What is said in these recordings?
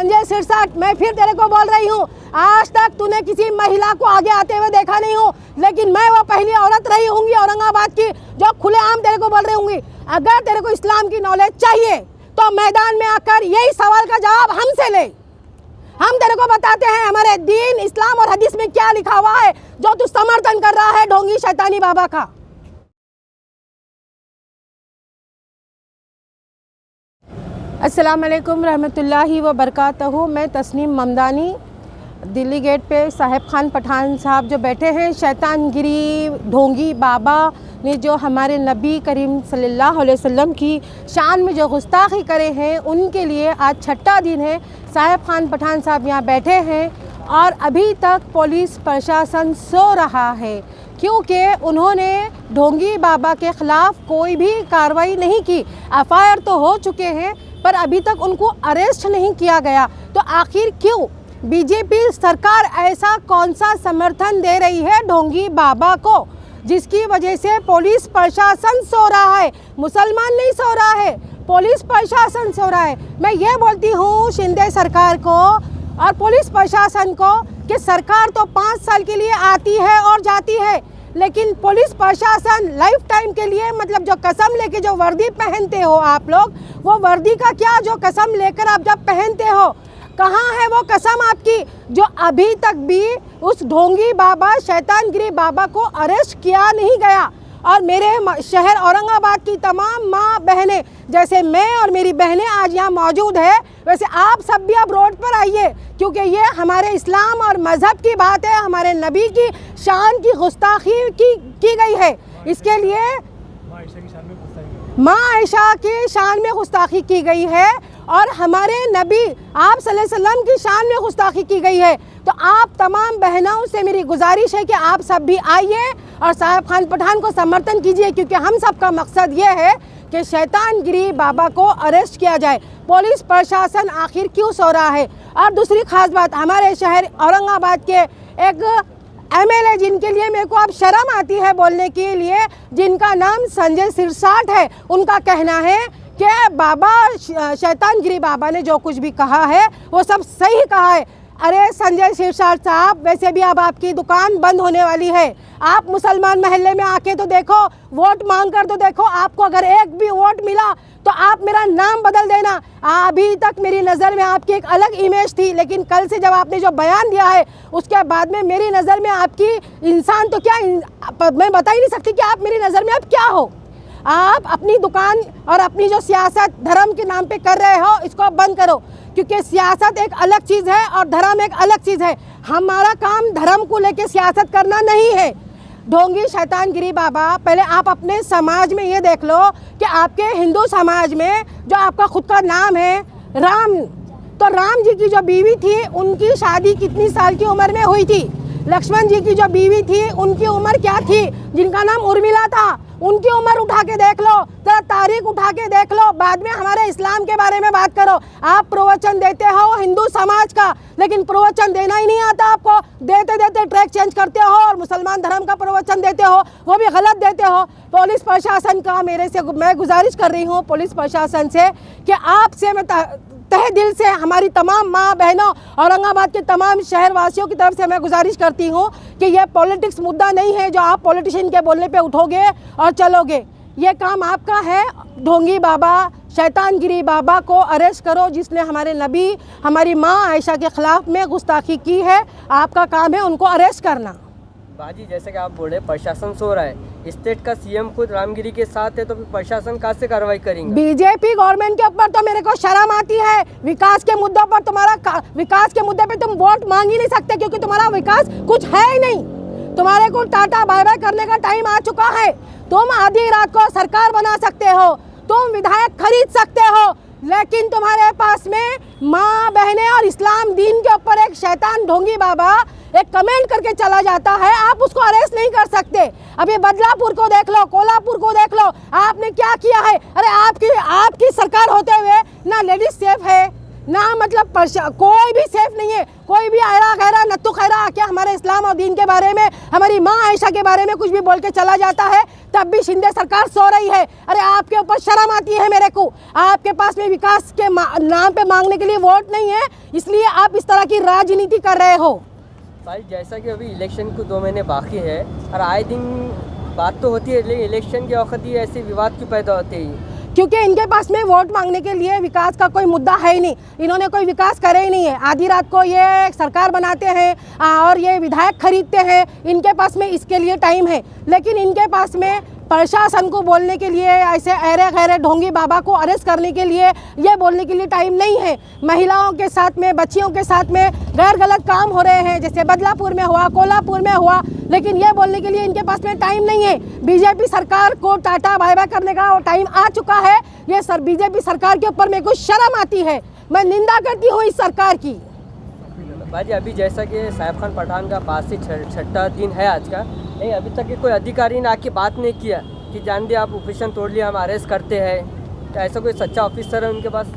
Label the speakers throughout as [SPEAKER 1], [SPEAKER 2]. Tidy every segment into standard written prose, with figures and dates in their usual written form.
[SPEAKER 1] संजय सिरसाट, मैं फिर तेरे को बोल रही हूँ, आज तक तूने किसी महिला को आगे आते हुए देखा नहीं हूँ, लेकिन मैं वो पहली औरत रही होंगी औरंगाबाद की जो खुलेआम तेरे को बोल रही होंगी। अगर तेरे को इस्लाम की नॉलेज चाहिए तो मैदान में आकर यही सवाल का जवाब हमसे ले। हम तेरे को बताते हैं हमारे दीन, इस्लाम और हदीस में क्या लिखा हुआ है जो तू समर्थन कर रहा है ढोंगी शैतानी बाबा का। अस्सलाम वालेकुम रहमतुल्लाहि व बरकातहू। मैं तस्नीम ममदानी, दिल्ली गेट पे साहिब खान पठान साहब जो बैठे हैं, शैतानगिरी ढोंगी बाबा ने जो हमारे नबी करीम सल्लल्लाहु अलैहि वसल्लम की शान में जो गुस्ताखी करे हैं, उनके लिए आज छठा दिन है। साहिब खान पठान साहब यहाँ बैठे हैं और अभी तक पुलिस प्रशासन सो रहा है, क्योंकि उन्होंने ढोंगी बाबा के ख़िलाफ़ कोई भी कार्रवाई नहीं की। एफआईआर तो हो चुके हैं पर अभी तक उनको अरेस्ट नहीं किया गया। तो आखिर क्यों बीजेपी सरकार ऐसा कौन सा समर्थन दे रही है ढोंगी बाबा को, जिसकी वजह से पुलिस प्रशासन सो रहा है? मुसलमान नहीं सो रहा है, पुलिस प्रशासन सो रहा है। मैं ये बोलती हूँ शिंदे सरकार को और पुलिस प्रशासन को कि सरकार तो 5 साल के लिए आती है और जाती है, लेकिन पुलिस प्रशासन लाइफ टाइम के लिए, मतलब जो कसम लेके जो वर्दी पहनते हो आप लोग, वो वर्दी का क्या, जो कसम लेकर आप जब पहनते हो, कहाँ है वो कसम आपकी जो अभी तक भी उस ढोंगी बाबा शैतानगिरी बाबा को अरेस्ट किया नहीं गया? और मेरे शहर औरंगाबाद की तमाम माँ बहनें, जैसे मैं और मेरी बहनें आज यहाँ मौजूद है, वैसे आप सब भी अब रोड पर आइए, क्योंकि ये हमारे इस्लाम और मज़हब की बात है, हमारे नबी की शान की गुस्ताखी की गई है। इसके लिए माँ आयशा की शान में गुस्ताखी की गई है और हमारे नबी आप सल्लल्लाहु अलैहि वसल्लम की शान में गुस्ताखी की गई है। तो आप तमाम बहनों से मेरी गुजारिश है कि आप सब भी आइए और साहिब खान पठान को समर्थन कीजिए, क्योंकि हम सब का मकसद ये है कि शैतानगिरी बाबा को अरेस्ट किया जाए। पुलिस प्रशासन आखिर क्यों सो रहा है? और दूसरी ख़ास बात, हमारे शहर औरंगाबाद के एक एमएलए जिनके लिए मेरे को अब शर्म आती है बोलने के लिए, जिनका नाम संजय सिरसाट है, उनका कहना है कि बाबा शैतानगिरी बाबा ने जो कुछ भी कहा है वो सब सही कहा है। अरे संजय सिरसाट साहब, वैसे भी अब आपकी दुकान बंद होने वाली है। आप मुसलमान महल्ले में आके तो देखो, वोट मांग कर तो देखो, आपको अगर एक भी वोट मिला तो आप मेरा नाम बदल देना। अभी तक मेरी नज़र में आपकी एक अलग इमेज थी, लेकिन कल से जब आपने जो बयान दिया है उसके बाद में मेरी नज़र में आपकी इंसान तो क्या, मैं बता ही नहीं सकती कि आप मेरी नज़र में अब क्या हो। आप अपनी दुकान और अपनी जो सियासत धर्म के नाम पे कर रहे हो, इसको बंद करो, क्योंकि सियासत एक अलग चीज़ है और धर्म एक अलग चीज़ है। हमारा काम धर्म को लेके सियासत करना नहीं है। ढोंगी शैतानगिरी बाबा, पहले आप अपने समाज में ये देख लो कि आपके हिंदू समाज में जो आपका खुद का नाम है राम, तो राम जी की जो बीवी थी उनकी शादी कितनी साल की उम्र में हुई थी? लक्ष्मण जी की जो बीवी थी उनकी उम्र क्या थी, जिनका नाम उर्मिला था? उनकी उम्र उठा के देख लो, जरा तारीख उठा के देख लो, बाद में हमारे इस्लाम के बारे में बात करो। आप प्रवचन देते हो हिंदू समाज का, लेकिन प्रवचन देना ही नहीं आता आपको। देते देते ट्रैक चेंज करते हो और मुसलमान धर्म का प्रवचन देते हो, वो भी गलत देते हो। पुलिस प्रशासन का मैं गुजारिश कर रही हूँ पुलिस प्रशासन से कि आपसे मैं तहे दिल से हमारी तमाम माँ बहनों, औरंगाबाद के तमाम शहरवासियों की तरफ से मैं गुजारिश करती हूँ कि यह पॉलिटिक्स मुद्दा नहीं है जो आप पॉलिटिशियन के बोलने पे उठोगे और चलोगे। ये काम आपका है। ढोंगी बाबा शैतानगिरी बाबा को अरेस्ट करो, जिसने हमारे नबी, हमारी माँ आयशा के ख़िलाफ़ में गुस्ताखी की है। आपका काम है उनको अरेस्ट करना।
[SPEAKER 2] बाजी, जैसे कि आप बोल रहे प्रशासन सो रहा है, स्टेट का सीएम खुद रामगिरी के साथ है, तो फिर प्रशासन कहाँ से कार्रवाई करेंगे? बीजेपी
[SPEAKER 1] गवर्नमेंट के ऊपर तो मेरे को शर्म आती है। विकास के मुद्दों पर विकास के मुद्दे पे तुम वोट मांग ही नहीं सकते, क्योंकि तुम्हारा विकास कुछ है ही नहीं। तुम्हारे को टाटा बाय बाय करने का टाइम आ चुका है। तुम आधी रात को सरकार बना सकते हो, तुम विधायक खरीद सकते हो, लेकिन तुम्हारे पास में माँ बहनें और इस्लाम दीन के ऊपर एक शैतान ढोंगी बाबा एक कमेंट करके चला जाता है, आप उसको अरेस्ट नहीं कर सकते। अभी बदलापुर को देख लो, कोल्हापुर को देख लो, आपने क्या किया है। अरे आपकी सरकार होते हुए ना लेडीज सेफ है, ना मतलब कोई भी सेफ नहीं है। कोई भी आयरा गैरा नत्तू खैरा आके हमारे इस्लाम और दीन के बारे में, हमारी माँ आयशा के बारे में कुछ भी बोल के चला जाता है, तब भी शिंदे सरकार सो रही है। अरे आपके ऊपर शर्म आती है मेरे को? आपके पास में विकास के नाम पे मांगने के लिए वोट नहीं है, इसलिए आप इस तरह की राजनीति कर रहे हो।
[SPEAKER 2] भाई जैसा कि अभी इलेक्शन को 2 महीने बाकी है और आए दिन बात तो होती है, लेकिन इलेक्शन के वक्त ही ऐसे विवाद क्यों पैदा होते हैं?
[SPEAKER 1] क्योंकि इनके पास में वोट मांगने के लिए विकास का कोई मुद्दा है ही नहीं। इन्होंने कोई विकास करे ही नहीं है। आधी रात को ये सरकार बनाते हैं और ये विधायक खरीदते हैं। इनके पास में इसके लिए टाइम है, लेकिन इनके पास में प्रशासन को बोलने के लिए, ऐसे अरे गैरे ढोंगी बाबा को अरेस्ट करने के लिए, ये बोलने के लिए टाइम नहीं है। महिलाओं के साथ में, बच्चियों के साथ में गैर गलत काम हो रहे हैं, जैसे बदलापुर में हुआ, कोल्हापुर में हुआ, लेकिन ये बोलने के लिए इनके पास में टाइम नहीं है। बीजेपी सरकार को टाटा बाय बाय करने का वो टाइम आ चुका है। ये सर बीजेपी सरकार के ऊपर मेरे को शर्म आती है, मैं निंदा करती हूँ इस सरकार की।
[SPEAKER 2] भाजी अभी जैसा कि साहिब खान पठान का 5 से 6 दिन है आज का, नहीं अभी तक कोई अधिकारी ने आके बात नहीं किया कि जान दिया आप ऑपरेशन तोड़ लिया, हम अरेस्ट करते हैं। तो ऐसा कोई सच्चा ऑफिसर है उनके पास?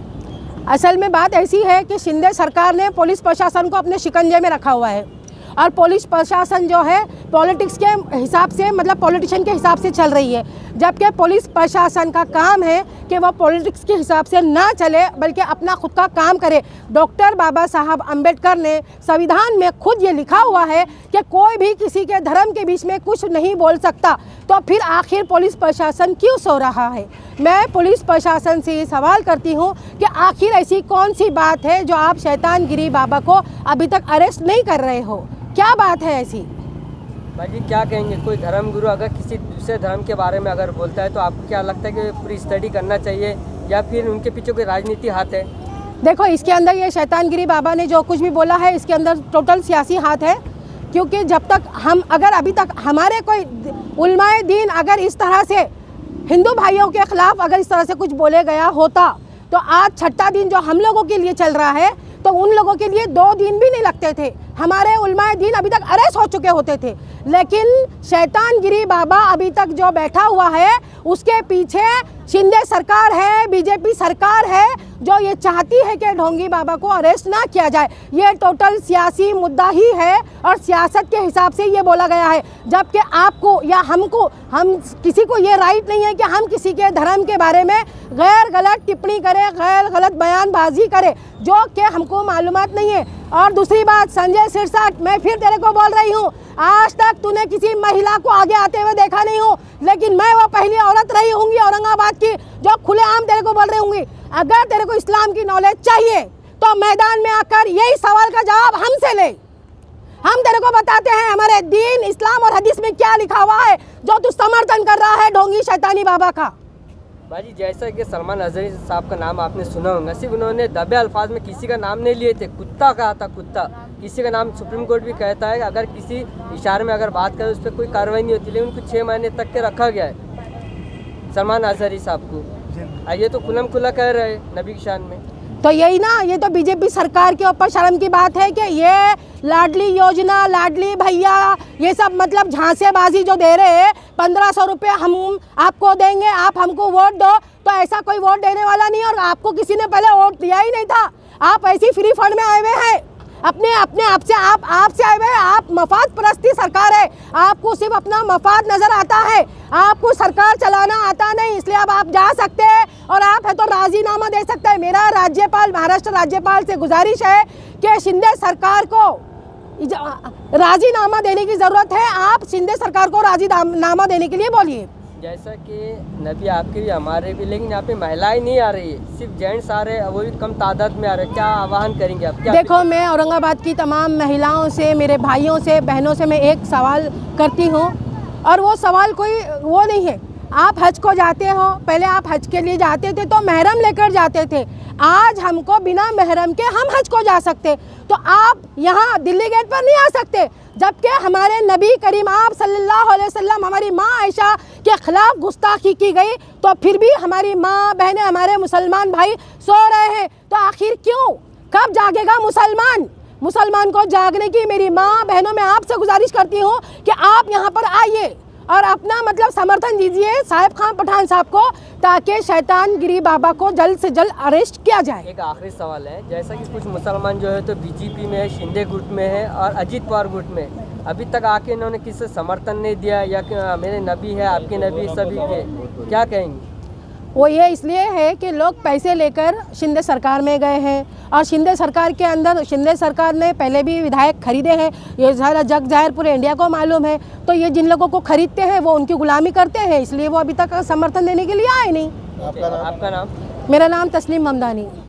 [SPEAKER 1] असल में बात ऐसी है कि शिंदे सरकार ने पुलिस प्रशासन को अपने शिकंजे में रखा हुआ है, और पुलिस प्रशासन जो है पॉलिटिक्स के हिसाब से, मतलब पॉलिटिशियन के हिसाब से चल रही है, जबकि पुलिस प्रशासन का काम है कि वह पॉलिटिक्स के हिसाब से ना चले, बल्कि अपना खुद का काम करे। डॉक्टर बाबा साहब अम्बेडकर ने संविधान में खुद ये लिखा हुआ है कि कोई भी किसी के धर्म के बीच में कुछ नहीं बोल सकता, तो फिर आखिर पुलिस प्रशासन क्यों सो रहा है? मैं पुलिस प्रशासन से ये सवाल करती हूँ कि आखिर ऐसी कौन सी बात है जो आप शैतानगिरी बाबा को अभी तक अरेस्ट नहीं कर रहे हो? क्या बात है ऐसी?
[SPEAKER 2] भाई क्या कहेंगे, कोई धर्म गुरु अगर किसी दूसरे धर्म के बारे में अगर बोलता है तो आपको क्या लगता है कि पूरी स्टडी करना चाहिए या फिर उनके पीछे कोई राजनीति हाथ है?
[SPEAKER 1] देखो, इसके अंदर ये शैतानगिरी बाबा ने जो कुछ भी बोला है, इसके अंदर टोटल सियासी हाथ है। क्योंकि जब तक हम, अगर अभी तक हमारे कोई उलमाए दीन अगर इस तरह से हिंदू भाइयों के खिलाफ अगर इस तरह से कुछ बोले गया होता, तो आज 6ठा दिन जो हम लोगों के लिए चल रहा है, तो उन लोगों के लिए 2 दिन भी नहीं लगते थे। हमारे उलमाए दीन अभी तक अरेस्ट हो चुके होते थे। लेकिन शैतानगिरी बाबा अभी तक जो बैठा हुआ है, उसके पीछे शिंदे सरकार है, बीजेपी सरकार है, जो ये चाहती है कि ढोंगी बाबा को अरेस्ट ना किया जाए। ये टोटल सियासी मुद्दा ही है और सियासत के हिसाब से ये बोला गया है। जबकि आपको या हमको, हम किसी को ये राइट नहीं है कि हम किसी के धर्म के बारे में गैर गलत टिप्पणी करें, गैर गलत बयानबाजी करें, जो कि हमको मालूमात नहीं है। और दूसरी बात, संजय सिरसाट, मैं फिर तेरे को बोल रही हूँ, आज तक तूने किसी महिला को आगे आते हुए देखा नहीं हूँ, लेकिन मैं वो पहली औरत रही होंगी औरंगाबाद की जो खुलेआम तेरे को बोल रही होंगी। अगर तेरे को इस्लाम की नॉलेज चाहिए तो मैदान में आकर यही सवाल का जवाब हमसे ले। हम तेरे को बताते हैं हमारे दीन, इस्लाम और हदीस में क्या लिखा हुआ है, जो तू समर्थन कर रहा है ढोंगी शैतानी बाबा का।
[SPEAKER 2] भाजी जैसा कि सलमान अजहरी साहब का नाम आपने सुना होगा, सिर्फ उन्होंने दबे अल्फाज में किसी का नाम नहीं लिए थे, कुत्ता कहा था, कुत्ता। किसी का नाम सुप्रीम कोर्ट भी कहता है अगर किसी इशारे में अगर बात करें उस पर कोई कार्रवाई नहीं होती, लेकिन उनको 6 महीने तक के रखा गया है सलमान अजहरी साहब को। ये तो खुलम खुला कह रहे हैं नबी की शान में।
[SPEAKER 1] तो यही ना, ये तो बीजेपी सरकार के ऊपर शर्म की बात है कि ये लाडली योजना, लाडली भैया, ये सब मतलब झांसेबाजी जो दे रहे हैं, 1500 रुपये हम आपको देंगे, आप हमको वोट दो, तो ऐसा कोई वोट देने वाला नहीं। और आपको किसी ने पहले वोट दिया ही नहीं था। आप ऐसी फ्री फंड में आए हुए हैं, अपने आप से आपसे आए हुए हैं। आप मफाद परस्ती सरकार है, आपको सिर्फ अपना मफाद नजर आता है, आपको सरकार चलाना आता नहीं। इसलिए अब आप जा सकते हैं और आप है तो राजीनामा दे सकते हैं। मेरा राज्यपाल, महाराष्ट्र राज्यपाल से गुजारिश है कि शिंदे सरकार को राजीनामा देने की जरूरत है। आप शिंदे सरकार को राजीनामा देने के लिए बोलिए।
[SPEAKER 2] जैसा कि नबी आपके भी हमारे भी, लेकिन यहाँ पे महिलाएं नहीं आ रही है, सिर्फ जेंट्स आ रहे हैं, वो भी कम तादाद में आ रहे हैं। क्या आह्वान करेंगे आप? क्या
[SPEAKER 1] देखो, मैं औरंगाबाद की तमाम महिलाओं से, मेरे भाइयों से, बहनों से मैं एक सवाल करती हूँ, और वो सवाल कोई वो नहीं है। आप हज को जाते हो, पहले आप हज के लिए जाते थे तो महरम लेकर जाते थे। आज हमको बिना महरम के हम हज को जा सकते, तो आप यहाँ दिल्ली गेट पर नहीं आ सकते। जबकि हमारे नबी करीम आप सल्लल्लाहु अलैहि वसल्लम, हमारी माँ आयशा के खिलाफ गुस्ताखी की गई, तो फिर भी हमारी माँ बहनें, हमारे मुसलमान भाई सो रहे हैं। तो आखिर क्यों? कब जागेगा मुसलमान? मुसलमान को जागने की मेरी माँ बहनों में आपसे गुजारिश करती हूँ कि आप यहाँ पर आइए और अपना मतलब समर्थन दीजिए साहिब खान पठान साहब को, ताकि शैतान गिरी बाबा को जल्द से जल्द अरेस्ट किया जाए।
[SPEAKER 2] एक आखिरी सवाल है, जैसा कि कुछ मुसलमान जो है तो बीजेपी में है, शिंदे गुट में है और अजीत पवार गुट में, अभी तक आके इन्होंने किसी समर्थन नहीं दिया, या कि मेरे नबी है आपके नबी सभी के, क्या कहेंगे?
[SPEAKER 1] वो ये इसलिए है कि लोग पैसे लेकर शिंदे सरकार में गए हैं, और शिंदे सरकार के अंदर शिंदे सरकार ने पहले भी विधायक खरीदे हैं, ये सारा जग जाहिर पूरे इंडिया को मालूम है। तो ये जिन लोगों को खरीदते हैं वो उनकी गुलामी करते हैं, इसलिए वो अभी तक समर्थन देने के लिए आए नहीं।
[SPEAKER 2] आपका नाम?
[SPEAKER 1] मेरा नाम तस्लीम ममदानी।